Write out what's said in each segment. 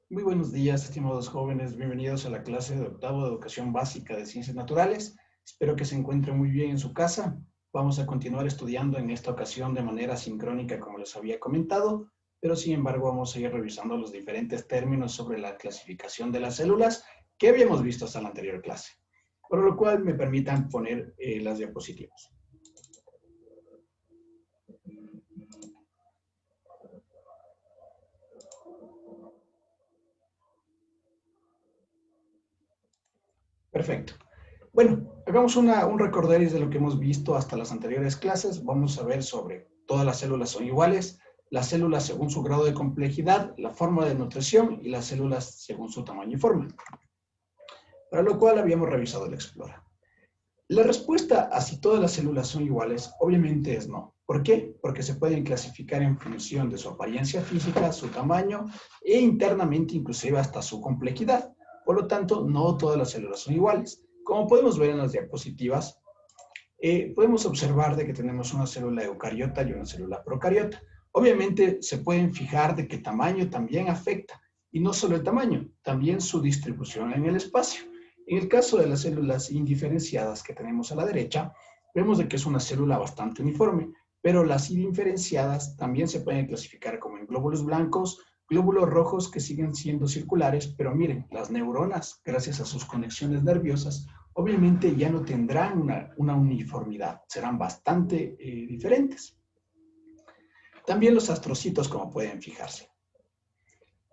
Muy buenos días, estimados jóvenes. Bienvenidos a la clase de octavo de Educación Básica de Ciencias Naturales. Espero que se encuentren muy bien en su casa. Vamos a continuar estudiando en esta ocasión de manera sincrónica, como les había comentado, pero sin embargo vamos a ir revisando los diferentes términos sobre la clasificación de las células que habíamos visto hasta la anterior clase. Por lo cual me permitan poner las diapositivas. Perfecto. Bueno, hagamos un recorderis de lo que hemos visto hasta las anteriores clases. Vamos a ver sobre todas las células son iguales, las células según su grado de complejidad, la forma de nutrición y las células según su tamaño y forma. Para lo cual habíamos revisado el Explorer. La respuesta a si todas las células son iguales, obviamente es no. ¿Por qué? Porque se pueden clasificar en función de su apariencia física, su tamaño e internamente inclusive hasta su complejidad. Por lo tanto, no todas las células son iguales. Como podemos ver en las diapositivas, podemos observar de que tenemos una célula eucariota y una célula procariota. Obviamente se pueden fijar de que tamaño también afecta, y no solo el tamaño, también su distribución en el espacio. En el caso de las células indiferenciadas que tenemos a la derecha, vemos de que es una célula bastante uniforme, pero las indiferenciadas también se pueden clasificar como en glóbulos blancos, glóbulos rojos que siguen siendo circulares, pero miren, las neuronas, gracias a sus conexiones nerviosas, obviamente ya no tendrán una uniformidad, serán bastante diferentes. También los astrocitos, como pueden fijarse.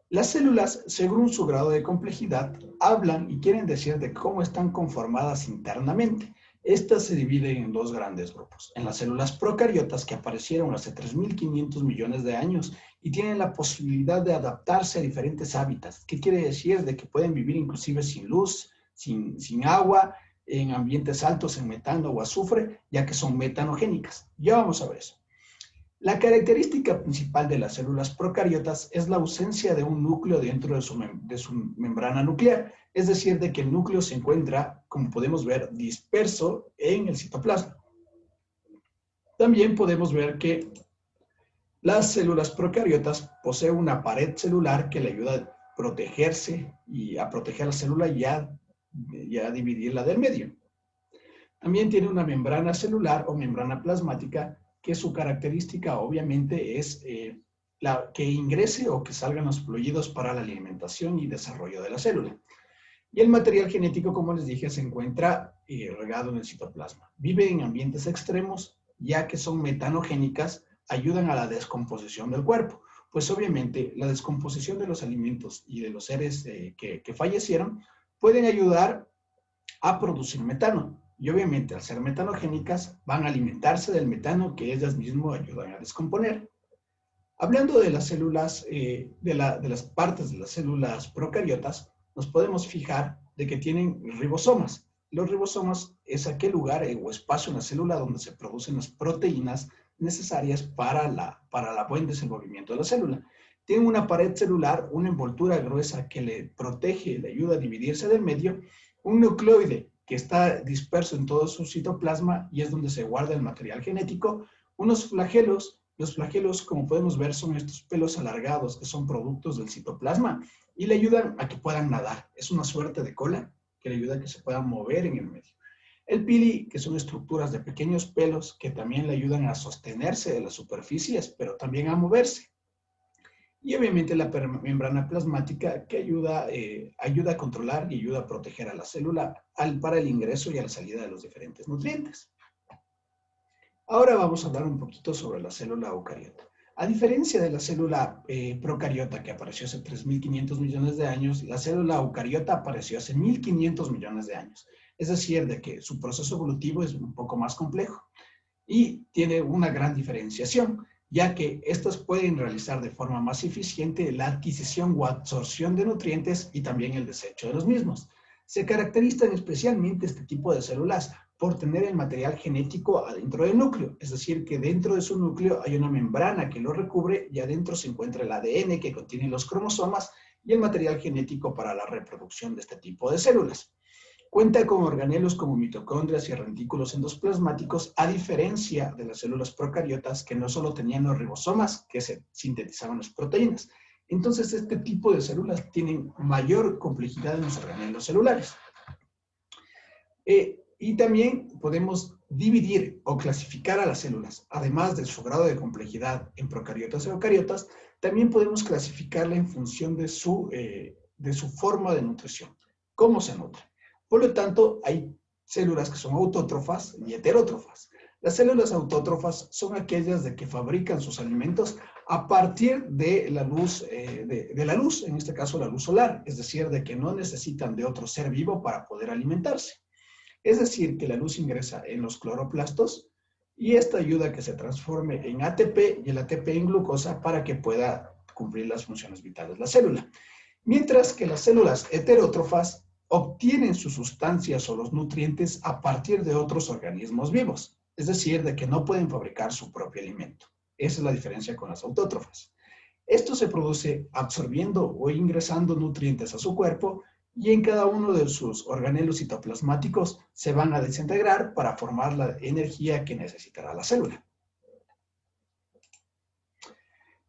Las células, según su grado de complejidad, hablan y quieren decir de cómo están conformadas internamente. Estas se dividen en dos grandes grupos. En las células procariotas, que aparecieron hace 3.500 millones de años y tienen la posibilidad de adaptarse a diferentes hábitats. ¿Qué quiere decir? De que pueden vivir inclusive sin luz, sin agua, en ambientes altos en metano o azufre, ya que son metanogénicas. Ya vamos a ver eso. La característica principal de las células procariotas es la ausencia de un núcleo dentro de su membrana nuclear, es decir, de que el núcleo se encuentra, como podemos ver, disperso en el citoplasma. También podemos ver que las células procariotas poseen una pared celular que le ayuda a protegerse y a proteger la célula y a dividirla del medio. También tiene una membrana celular o membrana plasmática que su característica obviamente es que ingrese o que salgan los fluidos para la alimentación y desarrollo de la célula. Y el material genético, como les dije, se encuentra regado en el citoplasma. Vive en ambientes extremos, ya que son metanogénicas, ayudan a la descomposición del cuerpo. Pues obviamente la descomposición de los alimentos y de los seres que fallecieron pueden ayudar a producir metano. Y obviamente al ser metanogénicas van a alimentarse del metano que ellas mismas ayudan a descomponer. Hablando de las células, de las partes de las células procariotas, nos podemos fijar de que tienen ribosomas. Los ribosomas es aquel lugar o espacio en la célula donde se producen las proteínas necesarias para el buen desenvolvimiento de la célula. Tienen una pared celular, una envoltura gruesa que le protege, le ayuda a dividirse del medio, un nucleoide que está disperso en todo su citoplasma y es donde se guarda el material genético, unos flagelos. Los flagelos, como podemos ver, son estos pelos alargados que son productos del citoplasma y le ayudan a que puedan nadar. Es una suerte de cola que le ayuda a que se puedan mover en el medio. El pili, que son estructuras de pequeños pelos que también le ayudan a sostenerse de las superficies, pero también a moverse. Y obviamente la membrana plasmática que ayuda a controlar y ayuda a proteger a la célula para el ingreso y a la salida de los diferentes nutrientes. Ahora vamos a hablar un poquito sobre la célula eucariota. A diferencia de la célula procariota que apareció hace 3.500 millones de años, la célula eucariota apareció hace 1.500 millones de años. Es decir, de que su proceso evolutivo es un poco más complejo y tiene una gran diferenciación, ya que estas pueden realizar de forma más eficiente la adquisición o absorción de nutrientes y también el desecho de los mismos. Se caracterizan especialmente este tipo de células por tener el material genético adentro del núcleo, es decir, que dentro de su núcleo hay una membrana que lo recubre y adentro se encuentra el ADN que contiene los cromosomas y el material genético para la reproducción de este tipo de células. Cuenta con organelos como mitocondrias y rentículos endoplasmáticos, a diferencia de las células procariotas que no solo tenían los ribosomas que se sintetizaban las proteínas. Entonces, este tipo de células tienen mayor complejidad en los organelos celulares. Y también podemos dividir o clasificar a las células, además de su grado de complejidad en procariotas y eucariotas, también podemos clasificarla en función de su forma de nutrición, cómo se nutre. Por lo tanto, hay células que son autótrofas y heterótrofas. Las células autótrofas son aquellas de que fabrican sus alimentos a partir de la luz, en este caso la luz solar, es decir, de que no necesitan de otro ser vivo para poder alimentarse. Es decir, que la luz ingresa en los cloroplastos y esta ayuda a que se transforme en ATP y el ATP en glucosa para que pueda cumplir las funciones vitales de la célula. Mientras que las células heterótrofas obtienen sus sustancias o los nutrientes a partir de otros organismos vivos, es decir, de que no pueden fabricar su propio alimento. Esa es la diferencia con las autótrofas. Esto se produce absorbiendo o ingresando nutrientes a su cuerpo y en cada uno de sus organelos citoplasmáticos se van a desintegrar para formar la energía que necesitará la célula.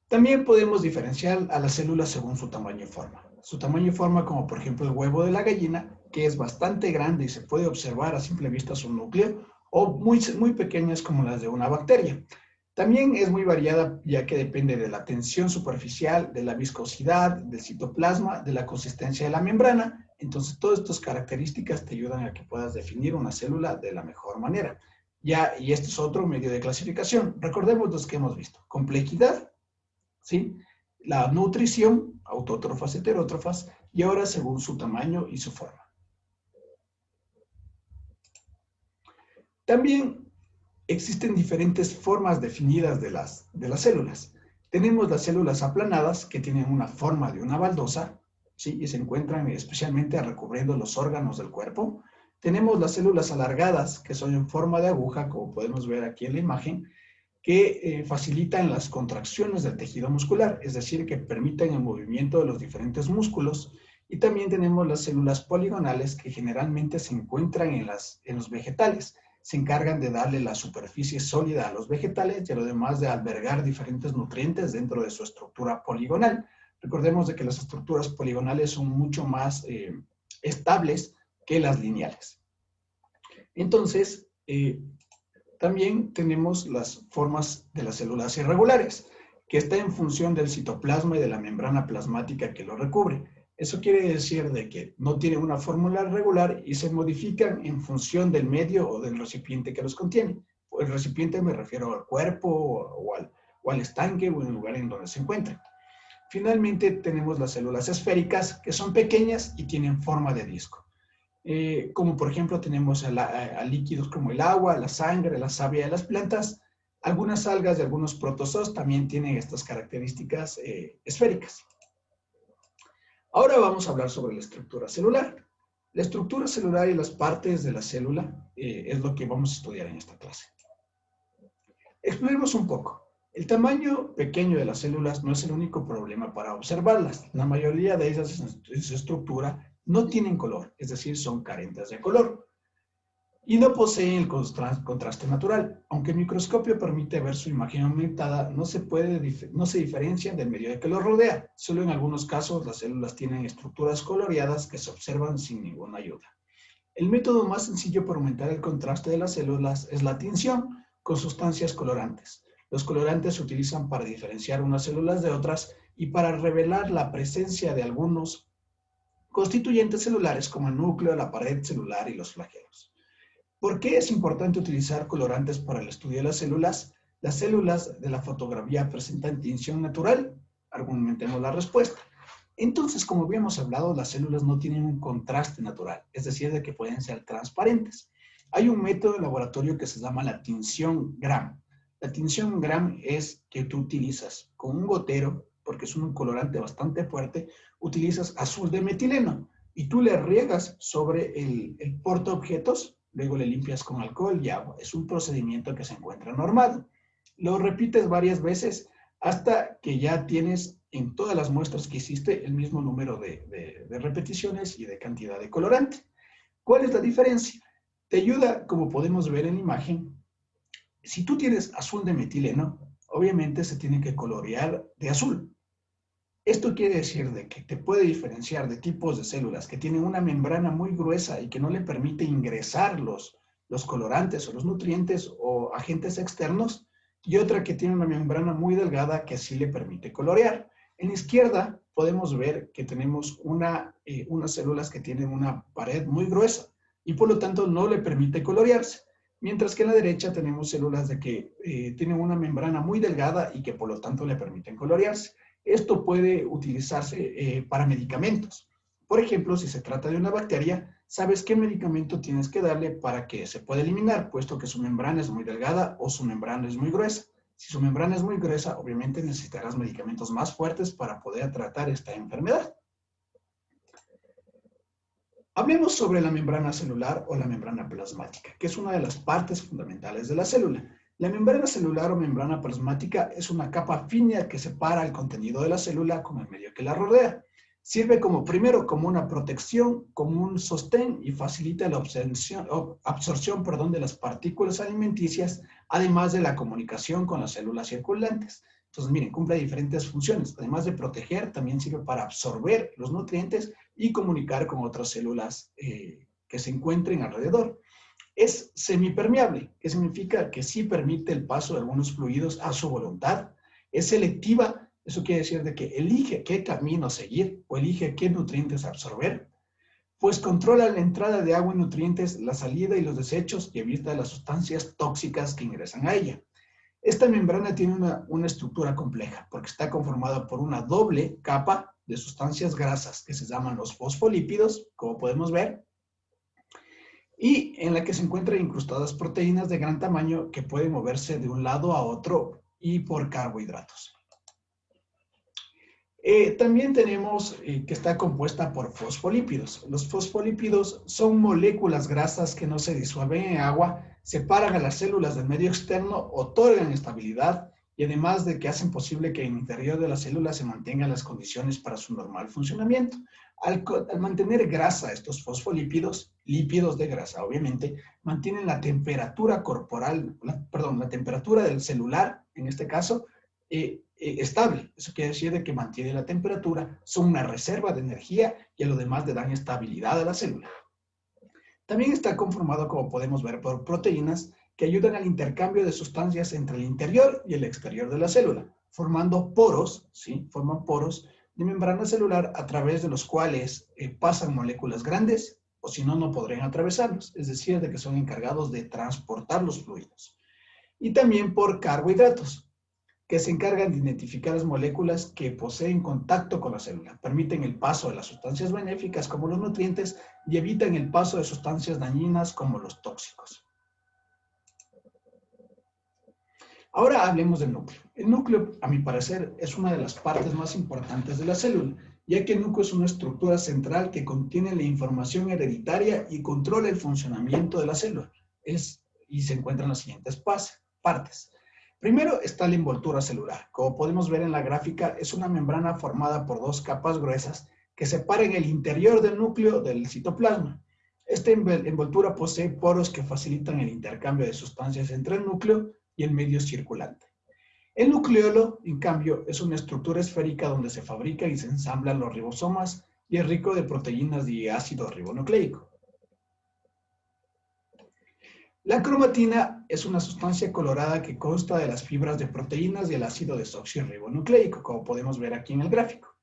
También podemos diferenciar a las células según su tamaño y forma. Su tamaño y forma, como por ejemplo el huevo de la gallina, que es bastante grande y se puede observar a simple vista su núcleo, o muy pequeñas como las de una bacteria. También es muy variada ya que depende de la tensión superficial, de la viscosidad, del citoplasma, de la consistencia de la membrana. Entonces, todas estas características te ayudan a que puedas definir una célula de la mejor manera. Y este es otro medio de clasificación. Recordemos los que hemos visto. Complejidad, ¿sí? La nutrición, autótrofas, heterótrofas, y ahora según su tamaño y su forma. También existen diferentes formas definidas de las células. Tenemos las células aplanadas, que tienen una forma de una baldosa, ¿sí? Y se encuentran especialmente recubriendo los órganos del cuerpo. Tenemos las células alargadas, que son en forma de aguja, como podemos ver aquí en la imagen, que facilitan las contracciones del tejido muscular, es decir, que permiten el movimiento de los diferentes músculos. Y también tenemos las células poligonales, que generalmente se encuentran en los vegetales. Se encargan de darle la superficie sólida a los vegetales y a lo demás de albergar diferentes nutrientes dentro de su estructura poligonal. Recordemos de que las estructuras poligonales son mucho más estables que las lineales. Entonces, también tenemos las formas de las células irregulares, que está en función del citoplasma y de la membrana plasmática que lo recubre. Eso quiere decir de que no tienen una fórmula regular y se modifican en función del medio o del recipiente que los contiene. El recipiente me refiero al cuerpo o al estanque o en el lugar en donde se encuentran. Finalmente tenemos las células esféricas, que son pequeñas y tienen forma de disco. Como por ejemplo tenemos a líquidos como el agua, la sangre, la savia de las plantas. Algunas algas y algunos protozoos también tienen estas características esféricas. Ahora vamos a hablar sobre la estructura celular. La estructura celular y las partes de la célula es lo que vamos a estudiar en esta clase. Exploremos un poco. El tamaño pequeño de las células no es el único problema para observarlas. La mayoría de ellas en su estructura no tienen color, es decir, son carentes de color. Y no poseen el contraste natural. Aunque el microscopio permite ver su imagen aumentada, no se diferencian del medio que los rodea. Solo en algunos casos las células tienen estructuras coloreadas que se observan sin ninguna ayuda. El método más sencillo para aumentar el contraste de las células es la tinción con sustancias colorantes. Los colorantes se utilizan para diferenciar unas células de otras y para revelar la presencia de algunos constituyentes celulares como el núcleo, la pared celular y los flagelos. ¿Por qué es importante utilizar colorantes para el estudio de las células? Las células de la fotografía presentan tinción natural. Argumentemos la respuesta. Entonces, como habíamos hablado, las células no tienen un contraste natural, es decir, de que pueden ser transparentes. Hay un método de laboratorio que se llama la tinción Gram. La tinción Gram es que tú utilizas con un gotero, porque es un colorante bastante fuerte, utilizas azul de metileno y tú le riegas sobre el portaobjetos, luego le limpias con alcohol y agua. Es un procedimiento que se encuentra normado. Lo repites varias veces hasta que ya tienes en todas las muestras que hiciste el mismo número de repeticiones y de cantidad de colorante. ¿Cuál es la diferencia? Te ayuda, como podemos ver en la imagen, si tú tienes azul de metileno, obviamente se tiene que colorear de azul. Esto quiere decir de que te puede diferenciar de tipos de células que tienen una membrana muy gruesa y que no le permite ingresar los colorantes o los nutrientes o agentes externos, y otra que tiene una membrana muy delgada que sí le permite colorear. En la izquierda podemos ver que tenemos unas células que tienen una pared muy gruesa y por lo tanto no le permite colorearse. Mientras que en la derecha tenemos células de que tienen una membrana muy delgada y que por lo tanto le permiten colorearse. Esto puede utilizarse para medicamentos. Por ejemplo, si se trata de una bacteria, sabes qué medicamento tienes que darle para que se pueda eliminar, puesto que su membrana es muy delgada o su membrana es muy gruesa. Si su membrana es muy gruesa, obviamente necesitarás medicamentos más fuertes para poder tratar esta enfermedad. Hablemos sobre la membrana celular o la membrana plasmática, que es una de las partes fundamentales de la célula. La membrana celular o membrana plasmática es una capa fina que separa el contenido de la célula con el medio que la rodea. Sirve primero como una protección, como un sostén y facilita la absorción de las partículas alimenticias, además de la comunicación con las células circundantes. Entonces, miren, cumple diferentes funciones. Además de proteger, también sirve para absorber los nutrientes y comunicar con otras células que se encuentren alrededor. Es semipermeable, que significa que sí permite el paso de algunos fluidos a su voluntad. Es selectiva, eso quiere decir de que elige qué camino seguir o elige qué nutrientes absorber. Pues controla la entrada de agua y nutrientes, la salida y los desechos y evita las sustancias tóxicas que ingresan a ella. Esta membrana tiene una estructura compleja porque está conformada por una doble capa de sustancias grasas que se llaman los fosfolípidos, como podemos ver, y en la que se encuentran incrustadas proteínas de gran tamaño que pueden moverse de un lado a otro y por carbohidratos. También tenemos que está compuesta por fosfolípidos. Los fosfolípidos son moléculas grasas que no se disuelven en agua, separan a las células del medio externo, otorgan estabilidad y además de que hacen posible que en el interior de la célula se mantengan las condiciones para su normal funcionamiento. Al mantener grasa, estos fosfolípidos, lípidos de grasa obviamente, mantienen la temperatura corporal, la temperatura del celular, en este caso, estable. Eso quiere decir de que mantiene la temperatura, son una reserva de energía y a lo demás le dan estabilidad a la célula. También está conformado, como podemos ver, por proteínas que ayudan al intercambio de sustancias entre el interior y el exterior de la célula, formando poros, ¿sí? Forman poros de membrana celular a través de los cuales pasan moléculas grandes o si no, no podrían atravesarlos, es decir, de que son encargados de transportar los fluidos. Y también por carbohidratos, que se encargan de identificar las moléculas que poseen contacto con la célula, permiten el paso de las sustancias benéficas como los nutrientes y evitan el paso de sustancias dañinas como los tóxicos. Ahora hablemos del núcleo. El núcleo, a mi parecer, es una de las partes más importantes de la célula, ya que el núcleo es una estructura central que contiene la información hereditaria y controla el funcionamiento de la célula. Y se encuentran las siguientes partes. Primero está la envoltura celular. Como podemos ver en la gráfica, es una membrana formada por dos capas gruesas que separan el interior del núcleo del citoplasma. Esta envoltura posee poros que facilitan el intercambio de sustancias entre el núcleo y el medio circulante. El nucleolo, en cambio, es una estructura esférica donde se fabrican y se ensamblan los ribosomas y es rico de proteínas y ácido ribonucleico. La cromatina es una sustancia colorada que consta de las fibras de proteínas y el ácido desoxirribonucleico, como podemos ver aquí en el gráfico.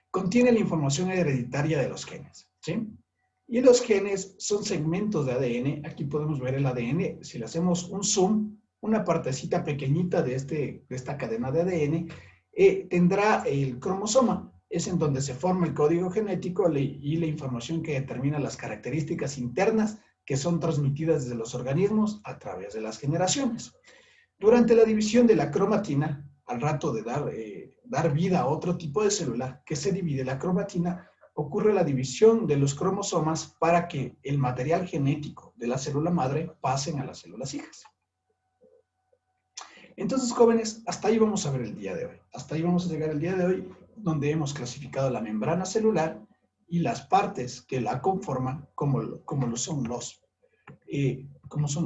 Contiene la información hereditaria de los genes, ¿sí? Y los genes son segmentos de ADN. Aquí podemos ver el ADN. Si le hacemos un zoom, una partecita pequeñita de esta cadena de ADN, tendrá el cromosoma. Es en donde se forma el código genético y la información que determina las características internas que son transmitidas desde los organismos a través de las generaciones. Durante la división de la cromatina, al rato de dar vida a otro tipo de célula que se divide la cromatina, ocurre la división de los cromosomas para que el material genético de la célula madre pasen a las células hijas. Entonces, jóvenes, hasta ahí vamos a ver el día de hoy. Hasta ahí vamos a llegar el día de hoy, donde hemos clasificado la membrana celular y las partes que la conforman, como son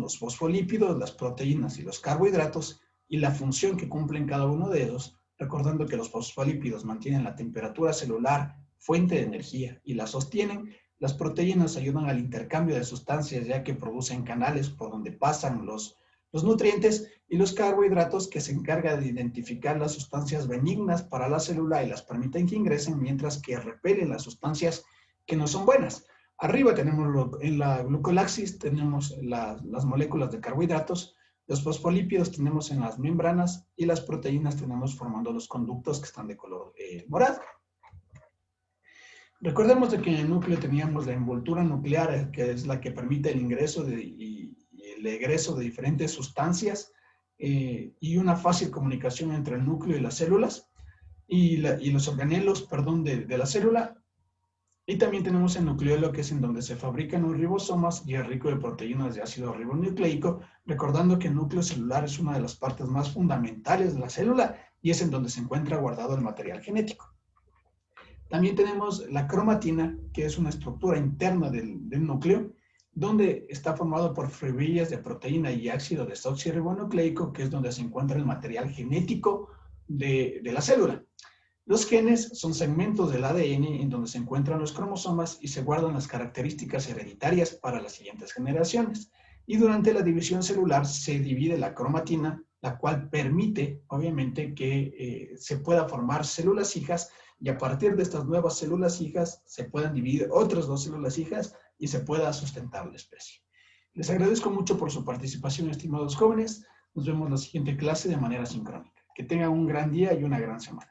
los fosfolípidos, las proteínas y los carbohidratos, y la función que cumplen cada uno de ellos recordando que los fosfolípidos mantienen la temperatura celular, fuente de energía, y la sostienen. Las proteínas ayudan al intercambio de sustancias, ya que producen canales por donde pasan los nutrientes, y los carbohidratos, que se encargan de identificar las sustancias benignas para la célula y las permiten que ingresen, mientras que repelen las sustancias que no son buenas. Arriba tenemos en la glucolaxis, tenemos las moléculas de carbohidratos, los fosfolípidos tenemos en las membranas y las proteínas tenemos formando los conductos que están de color morado. Recordemos de que en el núcleo teníamos la envoltura nuclear, que es la que permite el ingreso y el egreso de diferentes sustancias y una fácil comunicación entre el núcleo y las células y los organelos, de la célula. Y también tenemos el nucleolo, que es en donde se fabrican los ribosomas y es rico de proteínas de ácido ribonucleico, recordando que el núcleo celular es una de las partes más fundamentales de la célula y es en donde se encuentra guardado el material genético. También tenemos la cromatina, que es una estructura interna del núcleo, donde está formado por fibrillas de proteína y ácido desoxirribonucleico, que es donde se encuentra el material genético de la célula. Los genes son segmentos del ADN en donde se encuentran los cromosomas y se guardan las características hereditarias para las siguientes generaciones. Y durante la división celular se divide la cromatina, la cual permite, obviamente, que se pueda formar células hijas, y a partir de estas nuevas células hijas se puedan dividir otras 2 células hijas y se pueda sustentar la especie. Les agradezco mucho por su participación, estimados jóvenes. Nos vemos en la siguiente clase de manera sincrónica. Que tengan un gran día y una gran semana.